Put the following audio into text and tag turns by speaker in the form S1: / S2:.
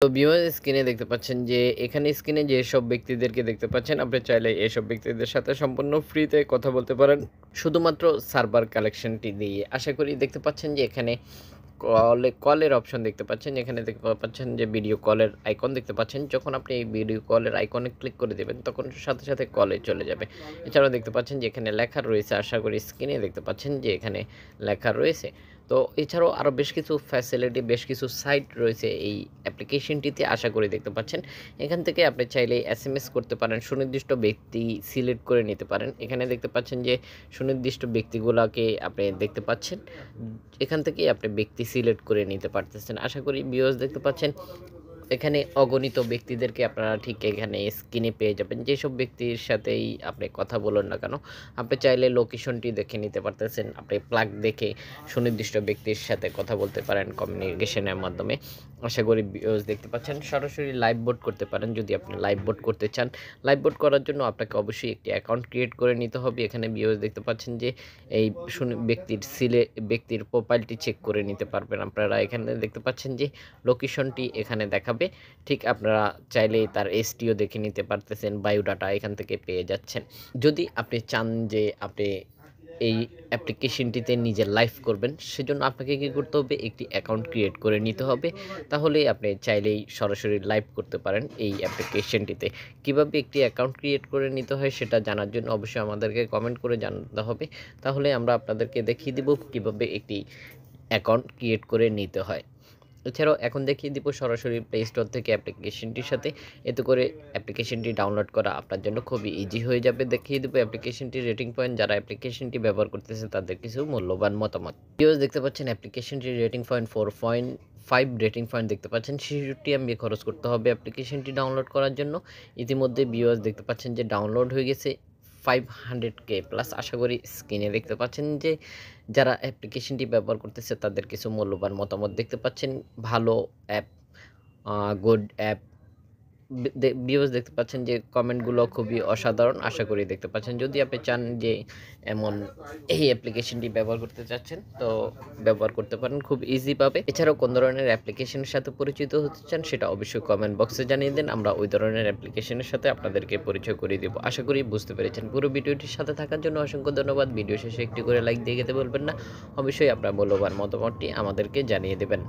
S1: তো ভিউয়ার্স স্ক্রিনে দেখতে পাচ্ছেন যে এখানে স্ক্রিনে যেসব ব্যক্তিদেরকে দেখতে পাচ্ছেন আপনি চাইলে এসব ব্যক্তিদের সাথে সম্পূর্ণ ফ্রিতে কথা বলতে পারেন শুধুমাত্র সার্ভার কালেকশনটি দিয়ে। আশা করি দেখতে পাচ্ছেন যে এখানে কলের অপশন দেখতে পাচ্ছেন, এখানে দেখতে পাচ্ছেন যে ভিডিও কলের আইকন দেখতে পাচ্ছেন। যখন আপনি এই ভিডিও কলের আইকনে ক্লিক করে দেবেন তখন সাথে সাথে কলে চলে যাবে। এছাড়াও দেখতে পাচ্ছেন যে এখানে লেখা রয়েছে, আশা করি স্ক্রিনে দেখতে পাচ্ছেন যে এখানে লেখা রয়েছে। তো এছাড়াও আরও বেশ কিছু ফ্যাসিলিটি, বেশ কিছু সাইট রয়েছে এই অ্যাপ্লিকেশনটিতে, আশা করি দেখতে পাচ্ছেন। এখান থেকে আপনি চাইলে এসএমএস করতে পারেন, সুনির্দিষ্ট ব্যক্তি সিলেক্ট করে নিতে পারেন। এখানে দেখতে পাচ্ছেন যে সুনির্দিষ্ট ব্যক্তিগুলোকে আপনি দেখতে পাচ্ছেন, এখান থেকেই আপনি ব্যক্তি সিলেক্ট করে নিতে পারতেছেন। আশা করি ভিউয়ার্স দেখতে পাচ্ছেন এখানে অগণিত ব্যক্তিদেরকে আপনারা ঠিক এখানে স্ক্রিনে পেয়ে যাবেন। যেসব ব্যক্তির সাথেই আপনি কথা বলুন না কেন, আপনি চাইলে লোকেশনটি দেখে নিতে পারতেছেন। আপনি প্লাগ দেখে সুনির্দিষ্ট ব্যক্তির সাথে কথা বলতে পারেন কমিউনিকেশনের মাধ্যমে। আশা করি ভিউয়ার্স দেখতে পাচ্ছেন। সরাসরি লাইভ বোট করতে পারেন যদি আপনি লাইভ বোট করতে চান। লাইভ বোট করার জন্য আপনাকে অবশ্যই একটি অ্যাকাউন্ট ক্রিয়েট করে নিতে হবে। এখানে ভিউয়ার্স দেখতে পাচ্ছেন যে এই ব্যক্তির প্রোফাইলটি চেক করে নিতে পারবেন আপনারা। এখানে দেখতে পাচ্ছেন যে লোকেশনটি এখানে দেখাবে। ঠিক আপনারা চাইলেই তার এসটিও দেখে নিতে পারতেছেন, বায়োডাটা এখান থেকে পেয়ে যাচ্ছেন। যদি আপনি চান যে আপনি এই অ্যাপ্লিকেশনটিতে নিজে লাইভ করবেন, সেজন্য আপনাকে কী করতে হবে, একটি অ্যাকাউন্ট ক্রিয়েট করে নিতে হবে। তাহলেই আপনি চাইলেই সরাসরি লাইভ করতে পারেন এই অ্যাপ্লিকেশনটিতে। কীভাবে একটি অ্যাকাউন্ট ক্রিয়েট করে নিতে হয় সেটা জানার জন্য অবশ্যই আমাদেরকে কমেন্ট করে জানাতে হবে। তাহলে আমরা আপনাদেরকে দেখিয়ে দিব কীভাবে একটি অ্যাকাউন্ট ক্রিয়েট করে নিতে হয়। এছাড়াও এখন দেখিয়ে দিব সরাসরি প্লে স্টোর থেকে অ্যাপ্লিকেশনটির সাথে। এতে করে অ্যাপ্লিকেশনটি ডাউনলোড করা আপনার জন্য খুবই ইজি হয়ে যাবে। দেখিয়ে দেবো অ্যাপ্লিকেশনটির রেটিং পয়েন্ট, যারা অ্যাপ্লিকেশনটি ব্যবহার করতেছে তাদের কিছু মূল্যবান মতামত। ভিউয়ার্স দেখতে পাচ্ছেন অ্যাপ্লিকেশনটির রেটিং পয়েন্ট 4.5 রেটিং পয়েন্ট দেখতে পাচ্ছেন। 66 MB খরচ করতে হবে অ্যাপ্লিকেশনটি ডাউনলোড করার জন্য। ইতিমধ্যে ভিউয়ার্স দেখতে পাচ্ছেন যে ডাউনলোড হয়ে গেছে 500K প্লাস। আশা করি স্ক্রিনে দেখতে পাচ্ছেন যে যারা অ্যাপ্লিকেশনটি ব্যবহার করতেছে তাদের কিছু মূল্যবান মতামত দেখতে পাচ্ছেন। ভালো অ্যাপ, গুড অ্যাপ। ভিউয়ার্স দেখতে পাচ্ছেন যে কমেন্টগুলো খুবই অসাধারণ। আশা করি দেখতে পাচ্ছেন। যদি আপনি চান যে এমন এই অ্যাপ্লিকেশনটি ব্যবহার করতে চাচ্ছেন তো ব্যবহার করতে পারেন খুব ইজি ভাবে। এছাড়াও কোন ধরনের অ্যাপ্লিকেশনের সাথে পরিচিত হতে চান সেটা অবশ্যই কমেন্ট বক্সে জানিয়ে দেন। আমরা ওই ধরনের অ্যাপ্লিকেশনের সাথে আপনাদেরকে পরিচয় করিয়ে দেব। আশা করি বুঝতে পেরেছেন। পুরো ভিডিওটির সাথে থাকার জন্য অসংখ্য ধন্যবাদ। ভিডিও শেষে একটি করে লাইক দিয়ে যেতে বলবেন না। অবশ্যই আপনার মূল্যবান মতামতটি আমাদেরকে জানিয়ে দেবেন।